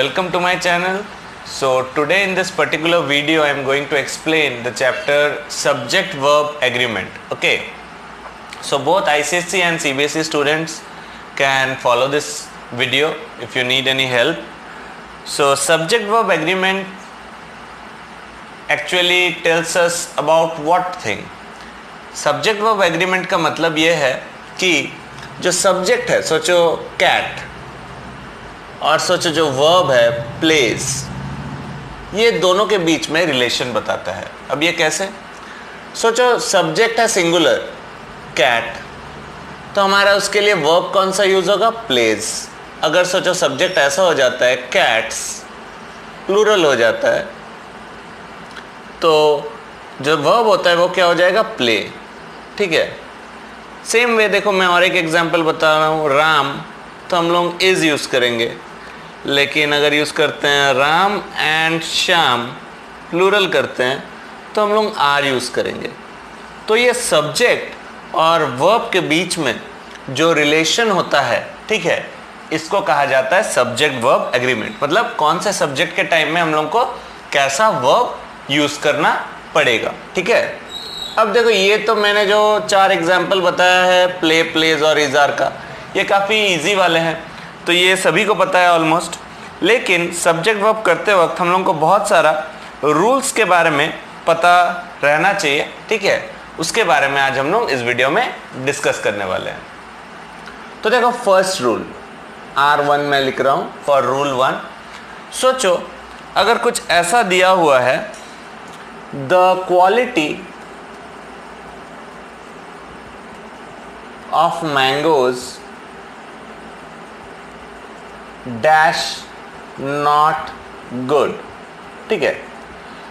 Welcome to my channel. So today in this particular video I am going to explain the chapter subject verb agreement. Okay. So both ICSE and CBSE students can follow this video if you need any help. So subject verb agreement actually tells us about what thing? Subject verb agreement का मतलब ये है कि जो subject है, सोचो cat, और सोचो जो वर्ब है प्लेज, ये दोनों के बीच में रिलेशन बताता है. अब ये कैसे? सोचो सब्जेक्ट है सिंगुलर कैट, तो हमारा उसके लिए वर्ब कौन सा यूज होगा? प्लेज. अगर सोचो सब्जेक्ट ऐसा हो जाता है कैट्स, प्लूरल हो जाता है, तो जो वर्ब होता है वो क्या हो जाएगा? प्ले. ठीक है. सेम वे देखो, मैं और एक एग्जांपल बता रहा हूँ. राम, तो हम लोग इज यूज़ करेंगे, लेकिन अगर यूज़ करते हैं राम एंड श्याम, प्लूरल करते हैं, तो हम लोग आर यूज़ करेंगे. तो ये सब्जेक्ट और वर्ब के बीच में जो रिलेशन होता है, ठीक है, इसको कहा जाता है सब्जेक्ट वर्ब एग्रीमेंट. मतलब कौन से सब्जेक्ट के टाइम में हम लोग को कैसा वर्ब यूज़ करना पड़ेगा. ठीक है. अब देखो, ये तो मैंने जो 4 एग्जाम्पल बताया है प्ले, प्लेज और इजार का, ये काफ़ी इजी वाले हैं, तो ये सभी को पता है ऑलमोस्ट. लेकिन सब्जेक्ट वर्ब करते वक्त हम लोग को बहुत सारा रूल्स के बारे में पता रहना चाहिए. ठीक है. उसके बारे में आज हम लोग इस वीडियो में डिस्कस करने वाले हैं. तो देखो, फर्स्ट रूल R1 में लिख रहा हूँ फॉर रूल 1. सोचो अगर कुछ ऐसा दिया हुआ है, the quality of mangoes dash not good. ठीक है.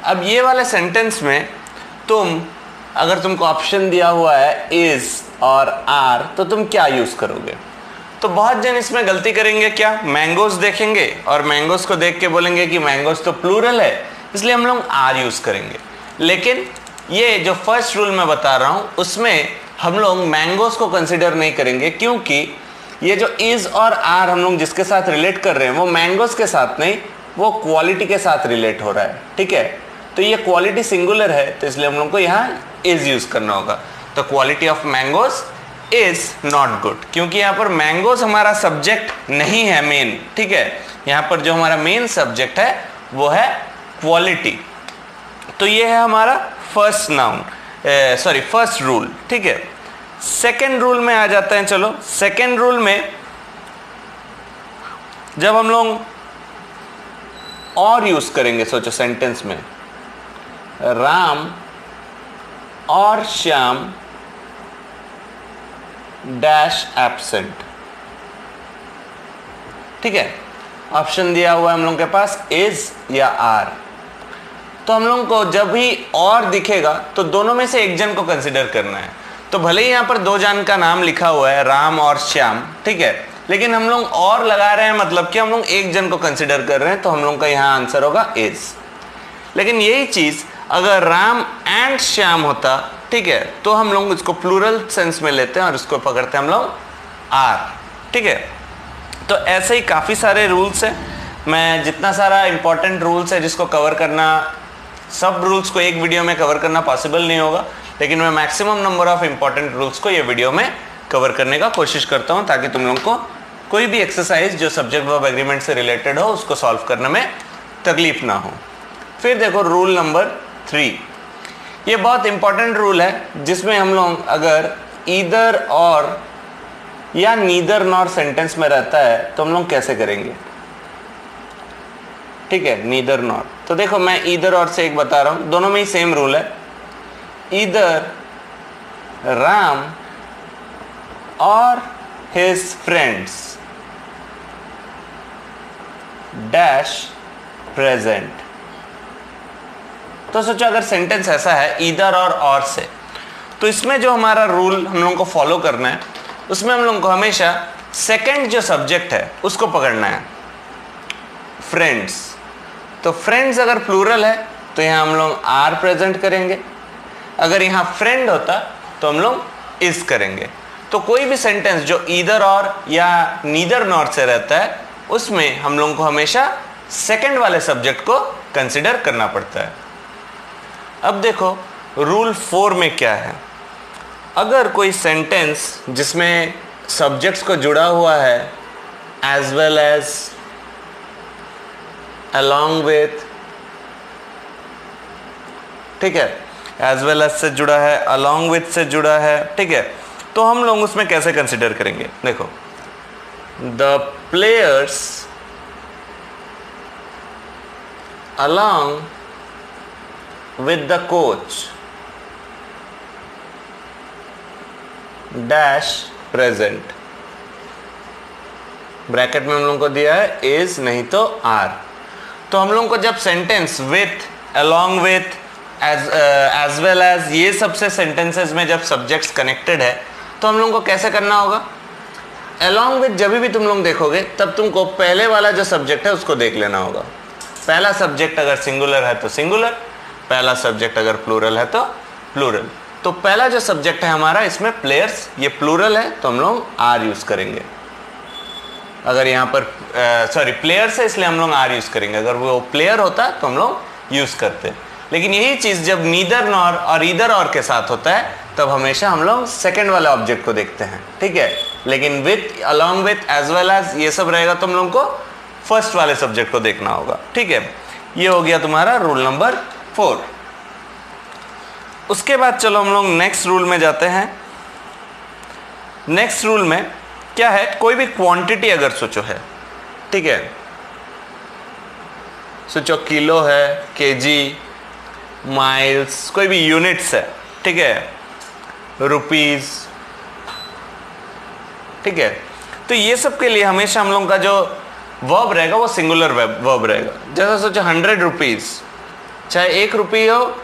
अब ये वाले सेंटेंस में अगर तुमको ऑप्शन दिया हुआ है इज और आर, तो तुम क्या यूज करोगे? तो बहुत जन इसमें गलती करेंगे. क्या? मैंगोज देखेंगे और मैंगोज को देख के बोलेंगे कि मैंगोज तो प्लूरल है, इसलिए हम लोग आर यूज करेंगे. लेकिन ये जो फर्स्ट रूल मैं बता रहा हूं, उसमें हम लोग मैंगोज को कंसिडर नहीं करेंगे, क्योंकि ये जो इज और आर हम लोग जिसके साथ रिलेट कर रहे हैं वो मैंगोज के साथ नहीं, वो क्वालिटी के साथ रिलेट हो रहा है. ठीक है. तो ये क्वालिटी सिंगुलर है, तो इसलिए हम लोग को यहाँ इज यूज करना होगा. तो quality of mangoes is not good, क्योंकि यहाँ पर मैंगोज हमारा सब्जेक्ट नहीं है मेन. ठीक है. यहाँ पर जो हमारा मेन सब्जेक्ट है वो है क्वालिटी. तो ये है हमारा फर्स्ट नाउन, फर्स्ट रूल. ठीक है. सेकेंड रूल में आ जाते हैं. चलो, सेकेंड रूल में जब हम लोग और यूज करेंगे, सोचो सेंटेंस में राम और श्याम डैश एब्सेंट. ठीक है. ऑप्शन दिया हुआ है हम लोग के पास इज या आर. तो हम लोग को जब भी और दिखेगा तो दोनों में से एक जन को कंसिडर करना है. तो भले ही यहाँ पर 2 जन का नाम लिखा हुआ है, राम और श्याम, ठीक है, लेकिन हम लोग और लगा रहे हैं, मतलब कि हम लोग एक जन को कंसिडर कर रहे हैं, तो हम लोग का यहाँ आंसर होगा इज. लेकिन यही चीज अगर राम एंड श्याम होता, ठीक है, तो हम लोग इसको प्लूरल सेंस में लेते हैं और इसको पकड़ते हैं हम लोग आर. ठीक है. तो ऐसे ही काफ़ी सारे रूल्स हैं. मैं जितना सारा इंपॉर्टेंट रूल्स है जिसको कवर करना, सब रूल्स को एक वीडियो में कवर करना पॉसिबल नहीं होगा, लेकिन मैं maximum number of important rules को ये वीडियो में कवर करने का कोशिश करता हूँ, ताकि तुम लोग को कोई भी एक्सरसाइज जो सब्जेक्ट वर्ब एग्रीमेंट से रिलेटेड हो उसको सॉल्व करने में तकलीफ ना हो. फिर देखो रूल नंबर 3. ये बहुत इंपॉर्टेंट रूल है, जिसमें हम लोग अगर ईदर और या नीदर नॉर सेंटेंस में रहता है तो हम लोग कैसे करेंगे? ठीक है. Neither nor. तो देखो, मैं ईदर और से एक बता रहा हूं, दोनों में ही सेम रूल है. ईदर राम और हिज फ्रेंड्स डैश प्रेजेंट. तो सोचो अगर सेंटेंस ऐसा है ईदर और से, तो इसमें जो हमारा रूल हम लोगों को फॉलो करना है, उसमें हम लोगों को हमेशा सेकंड जो सब्जेक्ट है उसको पकड़ना है. फ्रेंड्स, तो फ्रेंड्स अगर प्लूरल है तो यहाँ हम लोग आर प्रेजेंट करेंगे. अगर यहाँ फ्रेंड होता तो हम लोग इज करेंगे. तो कोई भी सेंटेंस जो ईदर और या नीदर नॉर से रहता है उसमें हम लोगों को हमेशा सेकंड वाले सब्जेक्ट को कंसिडर करना पड़ता है। अब देखो रूल 4 में क्या है, अगर कोई सेंटेंस जिसमें सब्जेक्ट्स को जुड़ा हुआ है as well as, along with, ठीक है, एज वेल एज से जुड़ा है, along with से जुड़ा है, ठीक है, तो हम लोग उसमें कैसे कंसिडर करेंगे? देखो, the players along with the coach dash present, bracket में हम लोगों को दिया है इज नहीं तो आर। तो हम लोगों को जब sentence with, along with, as well as, ये सबसे सेंटेंसेस में जब सब्जेक्ट्स कनेक्टेड है तो हम लोगों को कैसे करना होगा? along with जब भी तुम लोग देखोगे तब तुमको पहले वाला जो सब्जेक्ट है उसको देख लेना होगा। पहला सब्जेक्ट अगर सिंगुलर है तो सिंगुलर, पहला सब्जेक्ट अगर प्लूरल है तो प्लूरल। तो पहला जो सब्जेक्ट है हमारा इसमें प्लेयर्स, ये प्लूरल है तो हम लोग आर यूज करेंगे। अगर यहाँ पर सॉरी प्लेयर्स है इसलिए हम लोग आर यूज करेंगे, अगर वो प्लेयर होता तो हम लोग यूज करते। लेकिन यही चीज जब नीदर नॉर और ईदर और के साथ होता है तब हमेशा हम लोग सेकेंड वाला ऑब्जेक्ट को देखते हैं, ठीक है। लेकिन with, along with, as well as ये सब रहेगा तो हम लोग को फर्स्ट वाले सब्जेक्ट को देखना होगा, ठीक है। ये हो गया तुम्हारा रूल नंबर 4। उसके बाद चलो हम लोग नेक्स्ट रूल में जाते हैं। नेक्स्ट रूल में क्या है, कोई भी क्वांटिटी अगर सोचो है, ठीक है, सोचो किलो है, केजी, माइल्स, कोई भी यूनिट्स है, ठीक है, रुपीस, ठीक है। तो ये सब के लिए हमेशा हम लोग का जो वर्ब रहेगा वो सिंगुलर वर्ब रहेगा। जैसा सोचो 100 रुपीज़, चाहे 1 रुपये हो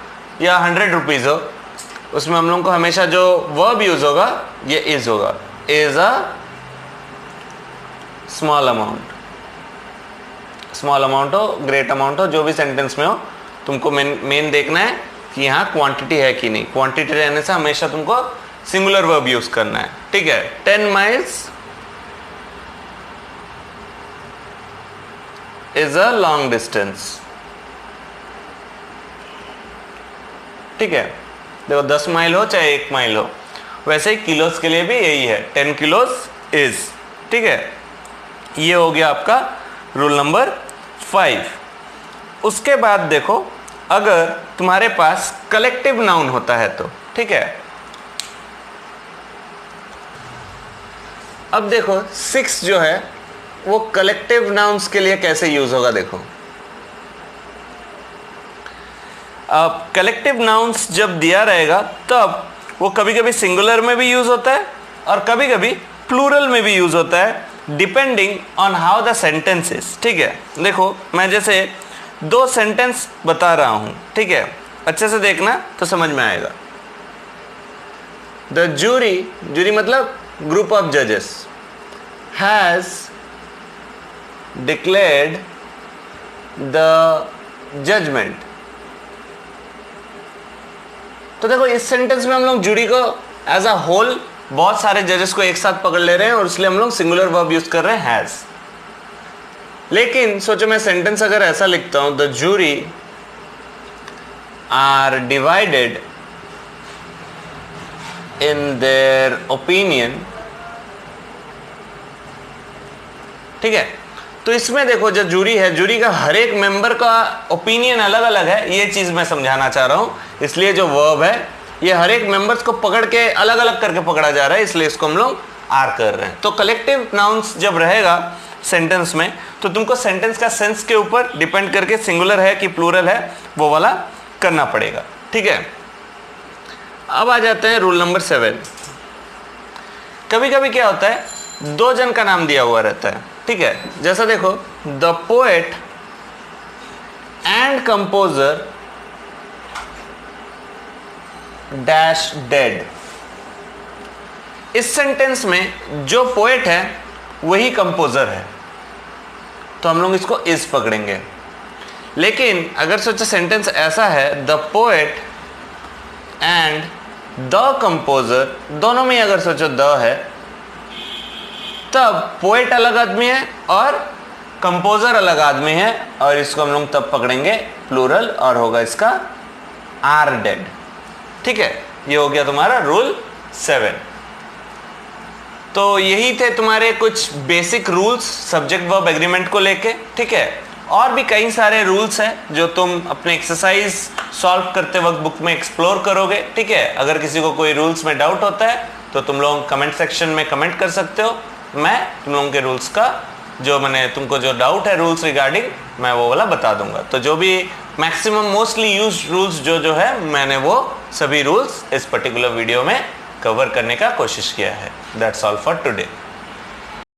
या 100 रुपीज़ हो, उसमें हम लोग को हमेशा जो वर्ब यूज होगा ये इज होगा, is a small amount. Small amount हो, ग्रेट अमाउंट हो, जो भी सेंटेंस में हो, तुमको मेन देखना है कि यहाँ क्वांटिटी है कि नहीं। क्वांटिटी रहने से हमेशा तुमको सिंगुलर वर्ब यूज करना है, ठीक है। 10 miles is a long distance, ठीक है। देखो 10 माइल हो चाहे 1 माइल हो, वैसे ही किलोस के लिए भी यही है, 10 किलोस इज, ठीक है। ये हो गया आपका रूल नंबर 5। उसके बाद देखो अगर तुम्हारे पास कलेक्टिव नाउन होता है तो, ठीक है। अब देखो 6 जो है वो कलेक्टिव नाउन्स के लिए कैसे यूज होगा। देखो अब कलेक्टिव नाउन्स जब दिया रहेगा तब वो कभी कभी सिंगुलर में भी यूज होता है और कभी कभी प्लूरल में भी यूज होता है, depending on how the sentence is, ठीक है। देखो मैं जैसे 2 सेंटेंस बता रहा हूं, ठीक है, अच्छे से देखना तो समझ में आएगा। द जूरी, जूरी मतलब ग्रुप ऑफ जजेस, हैज डिक्लेयर्ड द जजमेंट। तो देखो इस सेंटेंस में हम लोग जूरी को एज अ होल बहुत सारे जजेस को एक साथ पकड़ ले रहे हैं और इसलिए हम लोग सिंगुलर वर्ब यूज कर रहे हैं हैज। लेकिन सोचो मैं सेंटेंस अगर ऐसा लिखता हूं, the jury are divided in their opinion, ठीक है। तो इसमें देखो जो जूरी है, जूरी का हर एक मेंबर का ओपिनियन अलग अलग है, ये चीज मैं समझाना चाह रहा हूं। इसलिए जो वर्ब है ये हर एक मेंबर्स को पकड़ के अलग अलग करके पकड़ा जा रहा है, इसलिए इसको हम लोग आर कर रहे हैं। तो कलेक्टिव नाउन्स जब रहेगा सेंटेंस में तो तुमको सेंटेंस का सेंस के ऊपर डिपेंड करके सिंगुलर है कि प्लूरल है वो वाला करना पड़ेगा, ठीक है। अब आ जाते हैं रूल नंबर 7। कभी कभी क्या होता है 2 जन का नाम दिया हुआ रहता है, ठीक है। जैसा देखो the poet and composer dash dead. इस सेंटेंस में जो पोएट है वही कंपोजर है तो हम लोग इसको इज पकड़ेंगे। लेकिन अगर सोचो सेंटेंस ऐसा है the poet and the composer, दोनों में अगर सोचो द है तब पोएट अलग आदमी है और कंपोजर अलग आदमी है और इसको हम लोग तब पकड़ेंगे प्लूरल और होगा इसका आर डेड। ठीक है, ये हो गया तुम्हारा रूल 7। तो यही थे तुम्हारे कुछ basic rules subject verb agreement को लेके। ठीक है, और भी कई सारे रूल्स हैं जो तुम अपने एक्सरसाइज सॉल्व करते वक्त बुक में एक्सप्लोर करोगे। ठीक है, अगर किसी को कोई रूल्स में डाउट होता है तो तुम लोग कमेंट सेक्शन में कमेंट कर सकते हो। मैं तुम लोगों के रूल्स का जो मैंने तुमको जो डाउट है रूल्स रिगार्डिंग मैं वो वाला बता दूंगा। तो जो भी मैक्सिमम मोस्टली यूज्ड रूल्स जो है मैंने वो सभी रूल्स इस पर्टिकुलर वीडियो में कवर करने का कोशिश किया है। That's all for today.